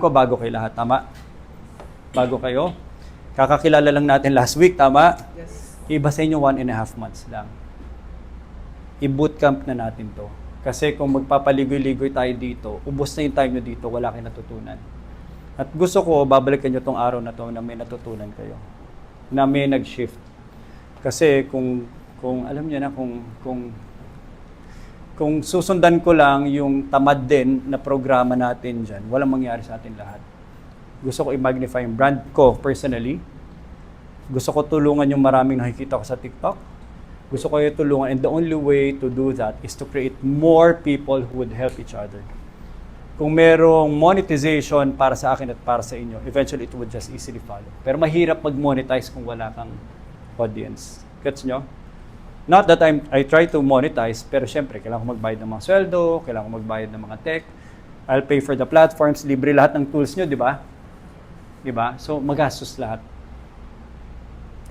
ko bago kayo lahat, tama? Bago kayo. Kakakilala lang natin last week, tama? Yes. Iba sa inyo 1.5 months lang. I-bootcamp na natin to. Kasi kung magpapaligoy-ligoy tayo dito, ubos na yung time nyo dito, wala kayong natutunan. At gusto ko, babalikan nyo tong araw na to na may natutunan kayo. Na may nag-shift. Kasi kung alam niyo na, kung susundan ko lang yung tamad din na programa natin dyan, walang mangyari sa atin lahat. Gusto ko i-magnify yung brand ko personally. Gusto ko tulungan yung maraming nakikita ko sa TikTok. Gusto ko yung tulungan. And the only way to do that is to create more people who would help each other. Kung merong monetization para sa akin at para sa inyo, eventually it would just easily follow. Pero mahirap mag-monetize kung wala kang audience. Gets nyo? Not that I try to monetize, pero syempre, kailangan ko magbayad ng mga sweldo, kailangan ko magbayad ng mga tech, I'll pay for the platforms, libre lahat ng tools nyo, di ba? Di ba? So, magastos lahat.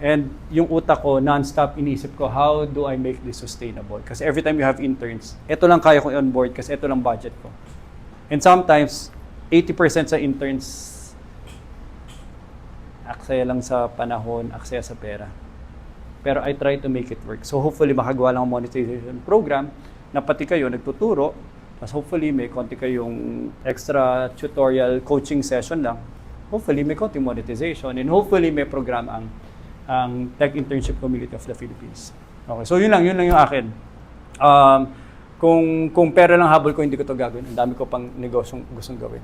And yung utak ko, non-stop iniisip ko, how do I make this sustainable? Kasi every time you have interns, ito lang kaya ko on-board kasi ito lang budget ko. And sometimes, 80% sa interns, aksaya lang sa panahon, aksaya sa pera. Pero I try to make it work. So hopefully makagawa lang ang monetization program na pati kayo nagtuturo. Mas hopefully may konti kayong extra tutorial coaching session lang. Hopefully may konti monetization. And hopefully may program ang Tech Internship Community of the Philippines. Okay, so yun lang yung akin. Kung pera lang habol ko, hindi ko to gagawin. Ang dami ko pang negosyong gustong gawin.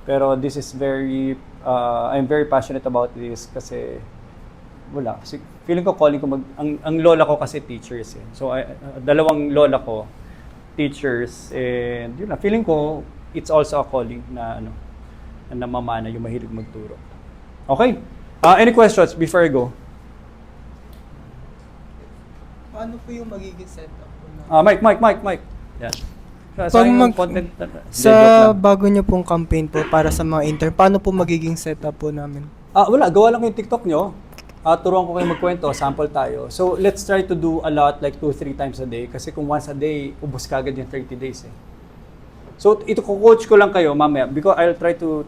Pero this is I'm very passionate about this kasi wala. Kasi feeling ko calling ko ang lola ko kasi teachers eh. So dalawang lola ko teachers and yun lang. Feeling ko it's also a calling na na mamana yung mahilig magturo. Okay? Any questions before I go? Paano po yung magiging setup? Mike. Yeah. Sa bago niyo pong campaign po para sa mga intern, paano po magiging setup po namin? Wala, gawa lang yung TikTok nyo. Turuan ko kayo magkwento, sample tayo. So, let's try to do a lot, like 2-3 times a day. Kasi kung once a day, ubos ka agad yung 30 days eh. So, ito coach ko lang kayo mamaya because I'll try to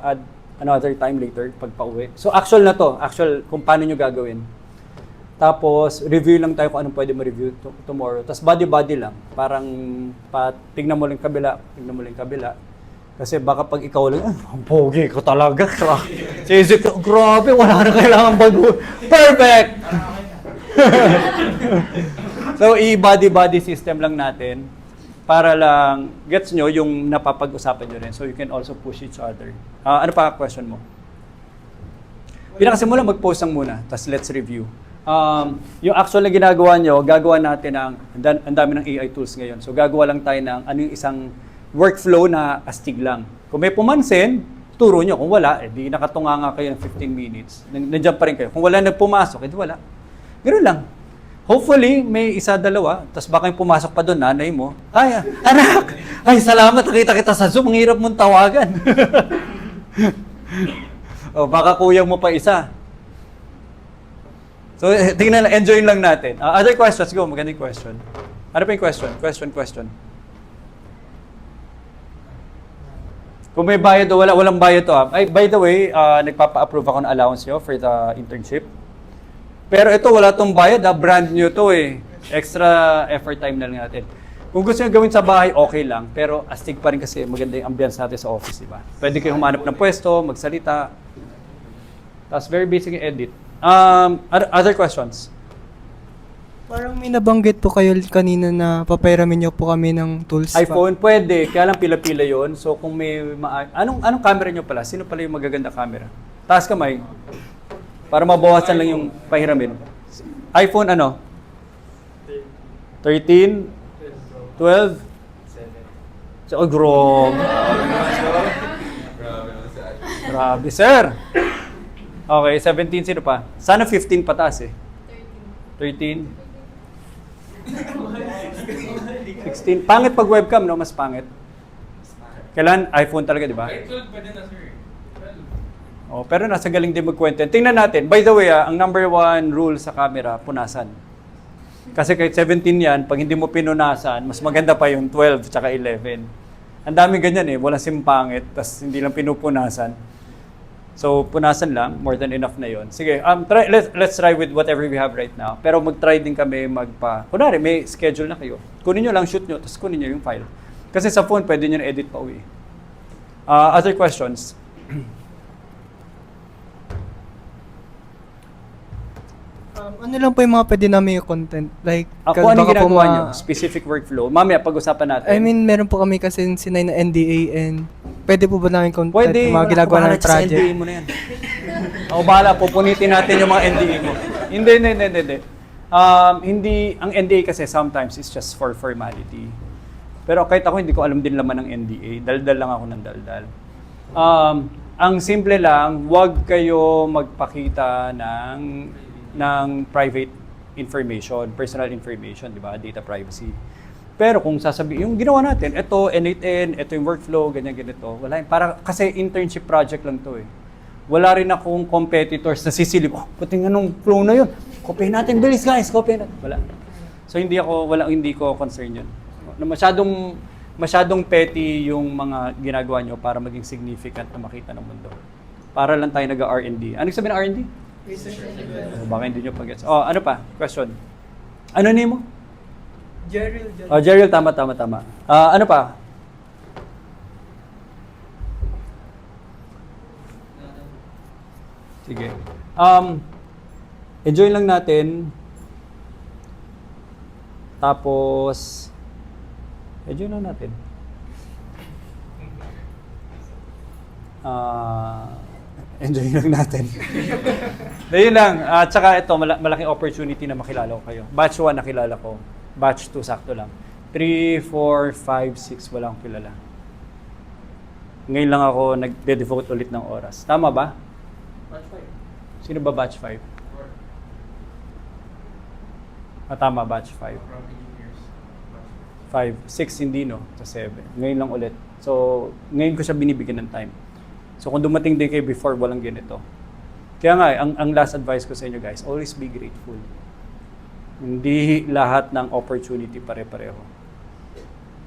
add another time later pag pauwi. So, actual na to. Actual kung paano nyo gagawin. Tapos, review lang tayo kung anong pwede ma-review tomorrow. Tapos, body-body lang. Parang, tignan mo lang kabila. Kasi baka pag ikaw lang, ang pogi ko talaga. Sisip ko, grabe, wala na kailangan bago. Perfect! So, i-body-body system lang natin para lang, gets nyo yung napapag-usapan nyo rin. So, you can also push each other. Ano pa question mo? Pinakasimula, mag-post lang muna. Tapos, let's review. Yung actual na ginagawa nyo, gagawa natin ang dami ng AI tools ngayon. So, gagawa lang tayo ng yung isang workflow na astig lang. Kung may pumansin, turo nyo. Kung wala, di nakatunga nga kayo ng 15 minutes. Nandiyan pa rin kayo. Kung wala nagpumasok, edi wala. Ganoon lang. Hopefully, may isa, dalawa. Tapos baka yung pumasok pa doon, nanay mo. Ay, anak! Ay, salamat, nakita kita sa Zoom. Ang hirap mong tawagan. O, baka kuya mo pa isa. So, tingnan lang, enjoy lang natin. Other questions? Go, magandang question. Ano pa yung question? Kung may bayad o walang bayad to. Ay, by the way, nagpapa-approve ako ng allowance nyo for the internship. Pero ito, wala tong bayad. Brand new to eh. Extra effort time na lang natin. Kung gusto nyo gawin sa bahay, okay lang. Pero astig pa rin kasi maganda yung ambience natin sa office, diba? Pwede kayo humanap ng pwesto, magsalita. Tapos very basic yung edit. Other questions? Parang may nabanggit po kayo kanina na papairamin niyo po kami ng tools. iPhone, pwede. Kaya lang pila-pila yon. So kung may... Anong camera nyo pala? Sino pala yung magaganda camera? Taas kamay. Para mabawasan lang yung pahiramin. iPhone ano? 13? 12? So, grabe, sir. Okay, 17 sino pa? Sana 15 pataas eh. 13? 16. Pangit pag webcam, no? Mas pangit. Kailan? iPhone talaga, di ba? 12 pwede na, sir. 12. Oh, pero nasa galing din mag-content. Tingnan natin. By the way, ang number 1 rule sa camera, punasan. Kasi kahit 17 yan, pag hindi mo pinunasan, mas maganda pa yung 12 tsaka 11. Ang dami ganyan eh, walang simpangit, tas hindi lang pinupunasan. So, punasan lang, more than enough na yon. Sige, let's try with whatever we have right now. Pero mag-try din kami kunwari, may schedule na kayo. Kunin nyo lang, shoot nyo, tapos kunin nyo yung file. Kasi sa phone, pwede nyo na-edit pa uwi. Other questions? Ano lang po yung mga pwede namin yung content? Like, Kung anong baka po ginagawa nyo, specific workflow. Mamaya, pag-usapan natin. I mean, meron po kami kasi sinay na NDA and pwede po ba namin content Pwede, yung mga ginagawa namin project? NDA mo na yan. Ako bahala, pupunitin natin yung mga NDA mo. Hindi. Ang NDA kasi sometimes is just for formality. Pero kahit ako, hindi ko alam din laman ng NDA. Daldal lang ako ng daldal. Ang simple lang, huwag kayo magpakita ng private information, personal information, di ba? Data privacy. Pero kung sasabihin, yung ginawa natin, ito, N8N, ito yung workflow, ganyan, ganito, wala yun. Kasi internship project lang to eh. Wala rin akong competitors na sisilip, puti nga nung flow na yun. Copy natin, bilis guys, copy natin. Wala. So hindi ko concern yun. Na masyadong petty yung mga ginagawa nyo para maging significant na makita ng mundo. Para lang tayo nag-R&D. Ano sabihin ng R&D? Baka hindi nyo pag-gets. Ano pa? Question. Ano name mo? Jerry. Jeriel, tama. Ano pa? Sige. Enjoy lang natin. Tapos, enjoy lang natin. Enjoy lang natin. Dahil lang. Tsaka ito, malaking opportunity na makilala ko kayo. Batch 1 nakilala ko. Batch 2, sakto lang. 3, 4, 5, 6, wala akong kilala. Ngayon lang ako nag-devote ulit ng oras. Tama ba? Batch 5. Sino ba batch 5? Tama, batch 5. From engineers. 5, 6 hindi no, sa 7. Ngayon lang ulit. So, ngayon ko siya binibigyan ng time. So, kung dumating din kayo before, walang ganito. Kaya nga, ang last advice ko sa inyo guys, always be grateful. Hindi lahat ng opportunity pare-pareho.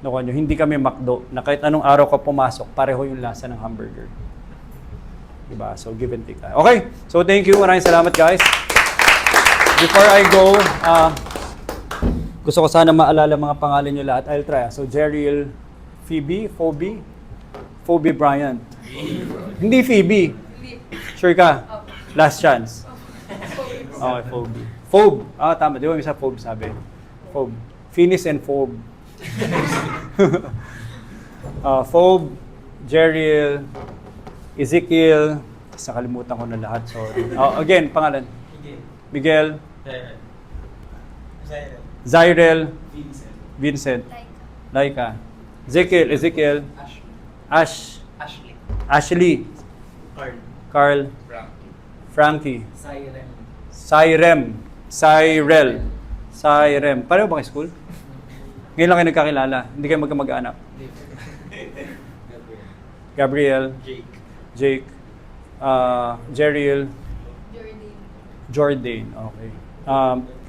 Nakuha nyo, hindi kami McDo, na kahit anong araw ka pumasok, pareho yung lasa ng hamburger. Diba? So, give and take tayo. Okay, so thank you. Maraming salamat guys. Before I go, gusto ko sana maalala mga pangalan nyo lahat. I'll try. So, Jeriel, Phoebe, Bryant. Hindi Phoebe. Sure ka? Last chance. Okay, Phoebe. Tama. Di ba may isa Phoebe sabi? Phoebe. Finis and Phoebe. Phoebe, Jeriel, Ezekiel. Nakalimutan ko na lahat. Sorry. Again, pangalan? Miguel. Zyrel. Vincent. Laika. Ezekiel. Ashley. Carl. Frankie. Cyrem. Pareho ba kayo school? Ngayon lang kayo nagkakilala. Hindi kayo mag-anak. Gabriel. Jake. Jeriel. Jordan. Okay.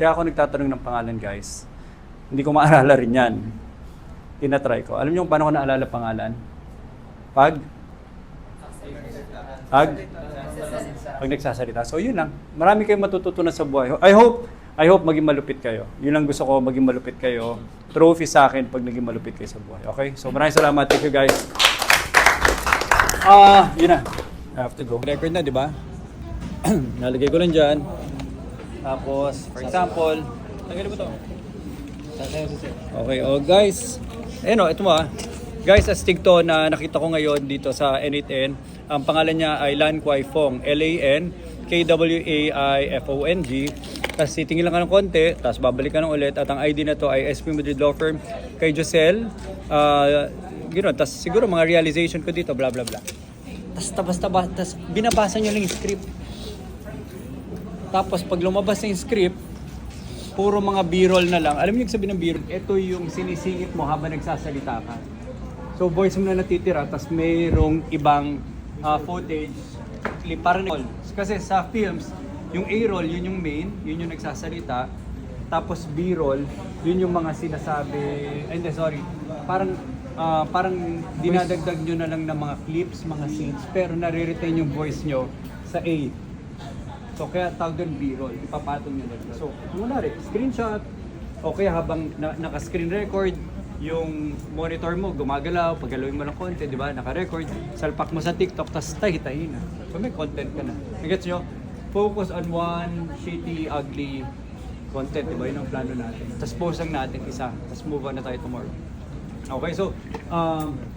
Kaya ako nagtatanong ng pangalan, guys. Hindi ko maalala rin yan. Tinatry ko. Alam niyo kung paano ko naalala pangalan? Pag nagsasalita. So, yun lang. Marami kayong matututunan sa buhay. I hope maging malupit kayo. Yun lang gusto ko, maging malupit kayo. Trophy sa akin pag naging malupit kayo sa buhay. Okay? So, maraming salamat. Thank you, guys. Yun na. I have to go. Record na, di ba? Nalagay ko lang dyan. Tapos, for example, tanggalin mo to. Okay, guys. Ito mo Guys, astig to na nakita ko ngayon dito sa N8N. Ang pangalan niya ay Lan Kwai Fong. LANKWAIFONG. Tapos titingin lang ka ng konti, tapos babalik ka ng ulit. At ang ID na to ay SP Madrid Law Firm. Kay Josel. Tapos siguro mga realization ko dito, blah blah blah. Tapos binabasa niyo lang yung script. Tapos pag lumabas na yung script, puro mga b-roll na lang. Alam niyo yung sabihin ng b-roll? Ito yung sinisingit mo habang nagsasalita ka. So voice mo na natitira, tapos mayroong ibang footage, clip, parang kasi sa films, yung A-roll, yun yung main, yun yung nagsasalita. Tapos B-roll, yun yung mga sinasabi, parang parang dinadagdag nyo na lang ng mga clips, mga scenes, pero nare-retain yung voice nyo sa A. So kaya tawag doon B-roll, ipapatong nyo doon. So muna rin, screenshot, o kaya habang naka-screen record, yung monitor mo gumagalaw, paggalawin mo ng content, di ba? Naka-record, salpak mo sa TikTok, tas tahi-tahi na. So may content ka na. Nagets nyo? Focus on one shitty, ugly content, di ba? Yun ang plano natin. Tapos post lang natin isa, tapos move on na tayo tomorrow. Okay, so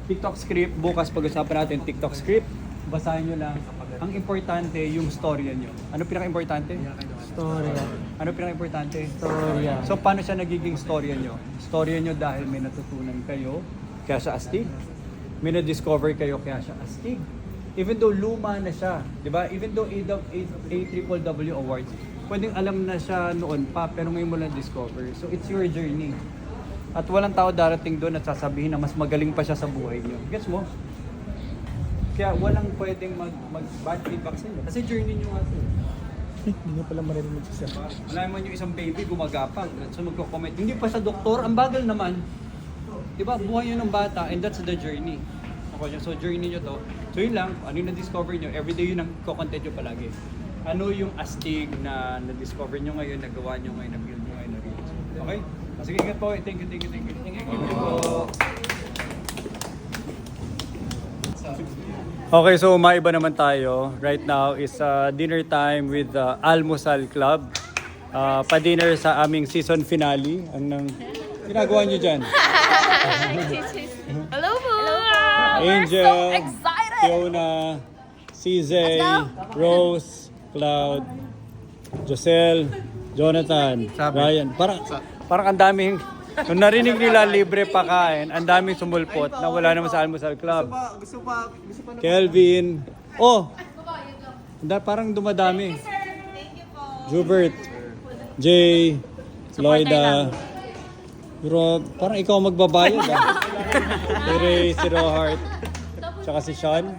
TikTok script, bukas pag-usapan natin TikTok script. Basahin nyo lang. Ang importante, yung storya nyo. Ano pinaka-importante? Storya. Ano pinaka-importante? Storya. So paano siya nagiging storya nyo? Storya nyo dahil may natutunan kayo, kaya siya astig. May na-discover kayo, kaya siya astig. Even though luma na siya, di ba? Even though AWW awards, pwedeng alam na siya noon pa, pero ngayon mo lang discover. So it's your journey. At walang tao darating doon at sasabihin na mas magaling pa siya sa buhay niyo. Gets mo? Kaya walang pwedeng mag-bad feedback sa inyo. Kasi journey niyo nga ito. Hindi na pala marinig siya. Wala naman yung isang baby gumagapang. So magko-comment, hindi pa siya doktor, ang bagal naman. Diba, buhay yun ng bata and that's the journey. Okay, so journey nyo to. So yun lang, ano yung na-discover nyo, everyday yun ang content nyo palagi. Ano yung astig na na-discover nyo ngayon, nagawa nyo ngayon, na-build nyo ngayon, na-reach. Okay? Sige, ingat po. Thank you. Thank you po. Okay, so maiba naman tayo. Right now is dinner time with Almusal Club. Pa-dinner sa aming season finale. Ang ginagawa nyo dyan? Hello po! Angel, We're so excited! Fiona, CJ, Rose, Cloud, Josel, Jonathan, Ryan. Parang ang daming, nung narinig nila libre pakain, ang daming sumulpot na wala naman sa Almusal Club. Gusto pa Kelvin. Oh! Parang dumadami. Jubert. Jay. Lloyda. Pero parang ikaw magbabayad Si Ray, si Rohart, tsaka si Sean.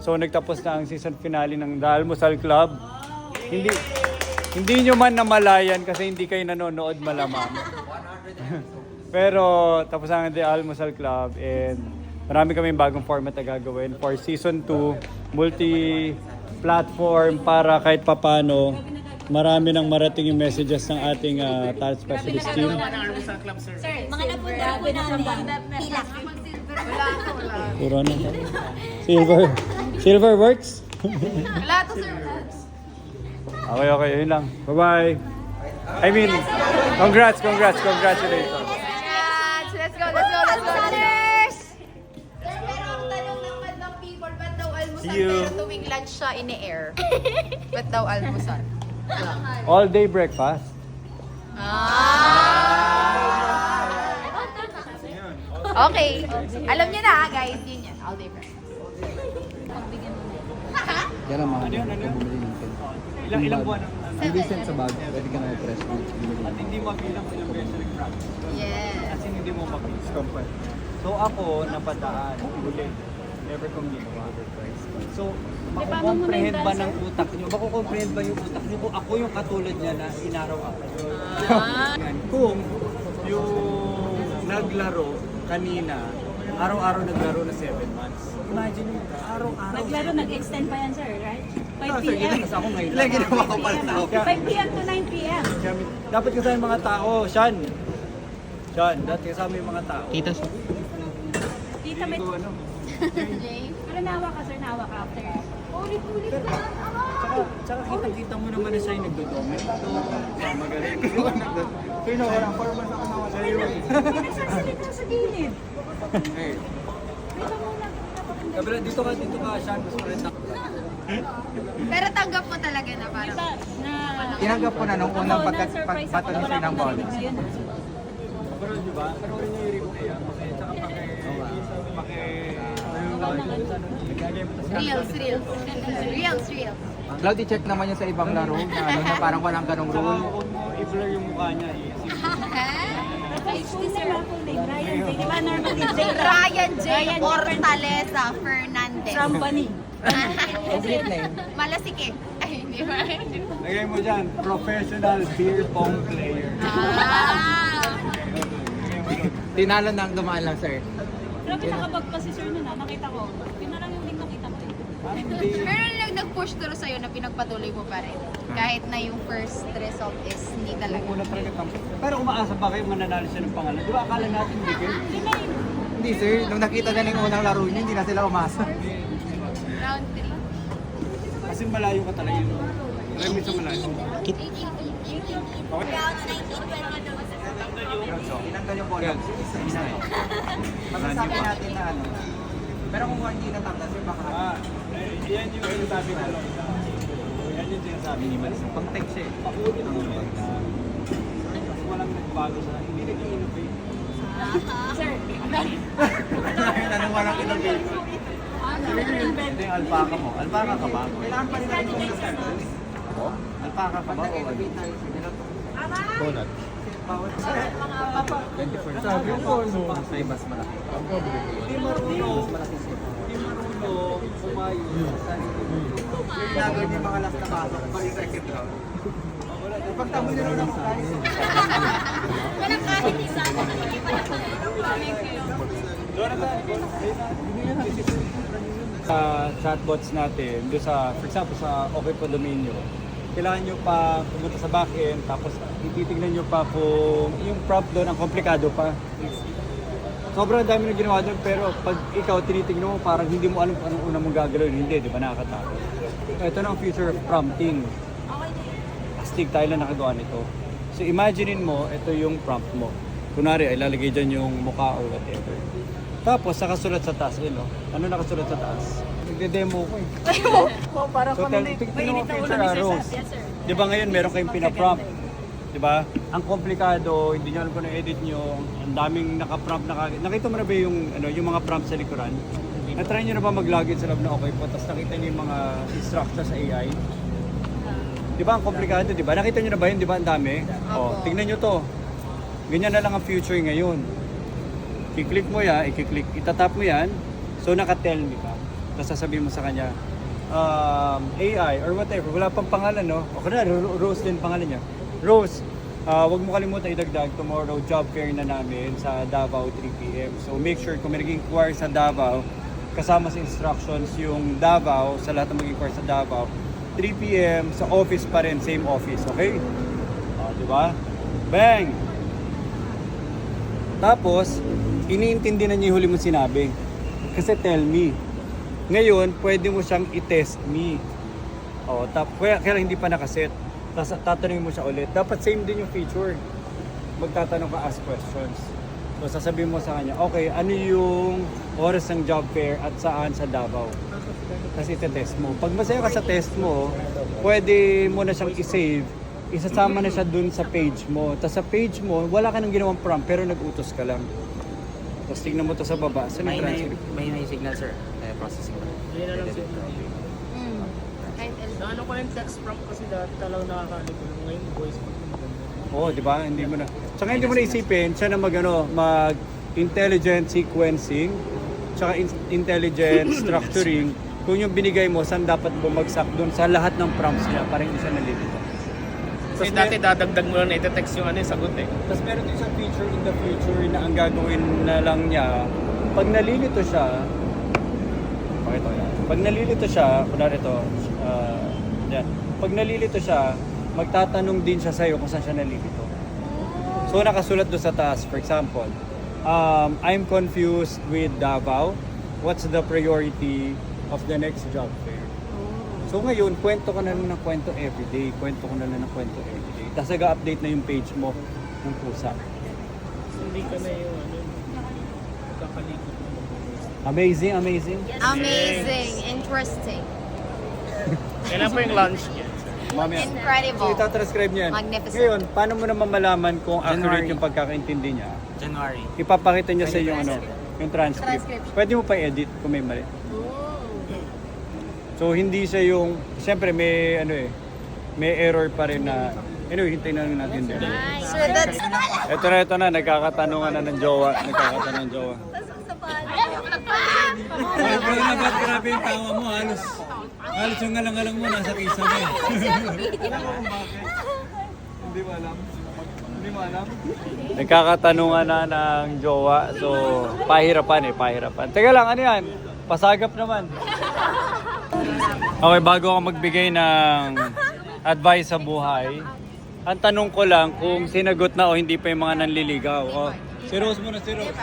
So nagtapos na ang season finale ng The Almusal Club. Hindi nyo man namalayan kasi hindi kayo nanonood malamang. Pero tapos ang The Almusal Club and marami kaming bagong format na gagawin for season 2, multi-platform para kahit papano marami nang marating yung messages ng ating talent specialist team. Mga napunta po namin. Pila. Puro na. Silver works? Wala to, sir. Okay, yun lang. Bye-bye. I mean, congratulations. Let's go. Others! Pero ang tanong ng madlang people, ba't daw almusal? See you. Pero tuwing lunch siya in-air. Ba't daw almusal? All day breakfast. Okay. Alam niyo na, guys. Yun yan. All day breakfast. Yan ang mga Ano yun? bumili natin. Ilang buwan ang Hindi send sa bag, pwede ka na i-press mo. at hindi mabilang ilang beses nag-practice. Yes. Kasi hindi mo mabilang. So ako, napadaan, ulit. Never kong ginawa. So, makukomprehend ba ng utak nyo? Makukomprehend ba yung utak nyo kung ako yung katulad niya na inaraw-araw? Kung yung naglaro kanina, araw-araw naglaro na 7 months. Imagine yung araw-araw. Naglaro, nag-extend pa yan, sir, right? 5 No, sir, p.m. ginakas ako ngayon. Ilang ginawa ko pala sa 5 p.m. to 9 p.m. Dapat kasama yung mga tao, Sean, dapat kasama yung mga tao. Kita sa... Kita may... Ko, ano, Pero nawa ka, sir, nawa ka after. Ulit-ulit ka. Tsaka kitang-kita mo naman na siya yung nagdodomino. Magaling. Sino ko lang, 4 months ako naman sa iyo. Nagsasalita sa gilid. Kabila, dito ka, Sean. Gusto ko rin na. Pero tanggap mo talaga na parang... Diba, na... Tinanggap ko na nung unang na-surprise pagbato ako, ni wala Sir ng akong ball. sagot ngayon. Pero di ba? Pero rin yung replay ah. Tsaka Reels. Cloud, i-check naman yun sa ibang laro na, ano, na parang walang ganong Tsaka rule. huwag mo i-blur yung mukha niya. HD, sir, ako full name. Ryan J. Diba normally J. Ryan J. Fortaleza Fernandez. Company. Complete name. Malasike. Ay, hindi ba? Lagay mo dyan, professional beer pong player. Ah! Tinalo na ang dumaan lang, sir. Grabe nakabag pa si sir nun nakita ko. Yun na lang yung link nakita ko. Pero lang nag-push through sa'yo na pinagpatuloy mo pa rin. Kahit na yung first result is hindi talaga. Una talaga tampo. Pero umaasa ba kayo mananalo siya ng pangalan? Di ba akala natin hindi kayo? Hindi sir, nung nakita na yung unang laro niyo, hindi na sila umasa. Round 3. Kasi malayo ka talaga yun. Remy sa malayo. So, inanggal yung bola. Isa to. Masasabi natin na ano. Pero kung hindi natanggal sir, baka Yan yung sinasabi ko. Yan yung sinasabi ni Marisa. pag-text siya eh. Pakulit ang mga walang nagbago sa hindi nag-innovate. Sir, Tanong walang innovate. Ito yung alpaca mo. Alpaca ka ba? Kailangan pa rin natin yung nasa. Alpaca ka ba? O innovate tayo sa nila. Donut. Sabi ko, may mas malaki. Hindi marunong. Hindi marunong kumayo sa Ginagawa niyo yung mga last na pasok pa yung second round. Pagtamo nyo lang guys. Walang kahit isa ako na sa chatbots natin, doon sa, for example, sa Okay Po Dominio, kailangan nyo pa pumunta sa backend, tapos ititignan nyo pa kung yung prompt doon, ang komplikado pa. Sobrang dami na ginawa doon, pero pag ikaw tinitignan mo, parang hindi mo alam kung anong una mong gagawin. Hindi, di ba, nakakatakot. Ito na ang future of prompting. Astig tayo lang nakagawa nito. So imaginein mo, ito yung prompt mo. Kunwari, ay lalagay dyan yung mukha or whatever. Tapos, nakasulat sa taas, no? Ano nakasulat sa taas? Nagde-demo ko eh. parang So, tingnan mo future arrows. Yes, sir. Di ba ngayon meron kayong pinaprompt? Di ba? Ang komplikado, hindi nyo alam kung na-edit nyo, ang daming naka-prompt na kagad. Nakita mo na ba yung, yung mga prompt sa likuran? Na-try nyo na ba mag-login sa loob na okay po, tapos nakita nyo yung mga instructions sa AI? Di ba ang komplikado, di ba? Nakita nyo na ba yun, di ba? Ang dami? O, tignan nyo to. Ganyan na lang ang future ngayon. I-click mo yan, itatap mo yan, so naka-tell me ka. Tapos sasabihin mo sa kanya, AI or whatever, wala pang pangalan, no? O kaya, Rose din pangalan niya. Rose, wag mo kalimutan idagdag tomorrow job fair na namin sa Davao 3 p.m. So make sure kung may naging inquire sa Davao, kasama sa instructions yung Davao, sa lahat ng maging inquire sa Davao, 3 p.m. sa office pa rin, same office, okay? Di ba? Bang! Tapos, iniintindi na niya yung huli mong sinabi. Kasi tell me. Ngayon, pwede mo siyang i-test me. Kaya hindi pa nakaset. Tapos tatanungin mo siya ulit. Dapat same din yung feature. Magtatanong ka, ask questions. So sasabihin mo sa kanya, okay, ano yung oras ng job fair at saan sa Davao? Kasi ite-test mo. Pag masaya ka sa test mo, pwede mo na siyang i-save. Isasama na siya dun sa page mo. Tapos sa page mo, wala ka nang ginawang prompt pero nag-utos ka lang. Tapos tignan mo to sa baba. Saan yung transcript? May signal sir. Processing. Kahit Ano ko yung text prompt kasi dati talagang nakakaano ko lang ngayon voice prompt. Oo, di ba? Hindi mo na. Tsaka hindi mo na isipin, siya na mag-intelligent sequencing, tsaka intelligent structuring, kung yung binigay mo, saan dapat bumagsak doon sa lahat ng prompts niya para hindi siya nalilito. Kasi dati dadagdag mo lang na ite-text yung sagot eh. Tapos meron din siyang feature in the future na ang gagawin na lang niya, pag nalilito siya, pakita ko yan. Pag nalilito siya, kunwari ito, yan. Pag nalilito siya, magtatanong din siya sa'yo kung saan siya nalilito. So nakasulat doon sa taas, for example, I'm confused with Davao. What's the priority of the next job fair? So ngayon, kwento ka na lang ng kwento everyday. Kwento ka na lang ng kwento everyday. Tapos nag-update na yung page mo ng pusa. Hindi ka na yung kakalikot. Amazing, amazing. amazing, interesting, Kailan po yung lunch niya? Mamaya. So incredible. itatranscribe niya yan. Magnificent. Ngayon, paano mo naman malalaman kung accurate January. yung pagkakaintindi niya? January. Ipapakita niya sa yung yung transcript. Transcription. Pwede mo pa edit kung may mali. So hindi siya yung, siyempre may may error pa rin na, anyway, hintayin na lang natin din. So that's Ito na, nagkakatanungan na ng jowa. Nagkakatanungan ng jowa. Grabe yung tawa mo, halos yung ngalang-ngalang mo, nasa kisa mo. Hindi mo alam. Hindi Hindi mo alam? Nagkakatanungan na ng jowa. So, pahirapan. Teka lang, ano yan? Pasagap naman. Okay, bago ako magbigay ng advice sa buhay, ang tanong ko lang kung sinagot na o hindi pa yung mga nanliligaw. Oh, si Rose muna, si Rose.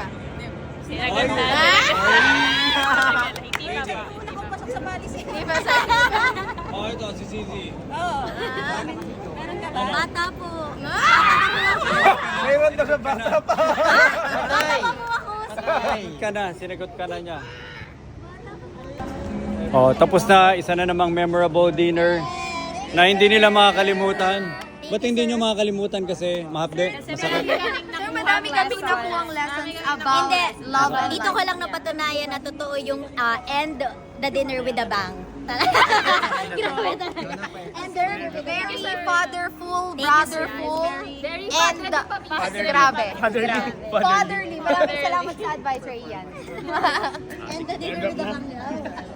Sinagot na. Di ba sa Oh, ito, si Cici. Bata po. Mayroon daw siya bata pa. Sinagot ka na niya. Oh, tapos na isa na namang memorable dinner na hindi nila makakalimutan. Ba't hindi nyo makakalimutan kasi mahapde? Masakit. Sir, madami kaming nakuhang lessons about Hindi. love and Dito ko lang napatunayan na totoo yung end the dinner with a bang. Grabe talaga. And they're very fatherful, Thank you, sir. brotherful, Very and grabe. Fatherly. Fatherly. Maraming salamat sa advice, Ian. End the dinner with a bang.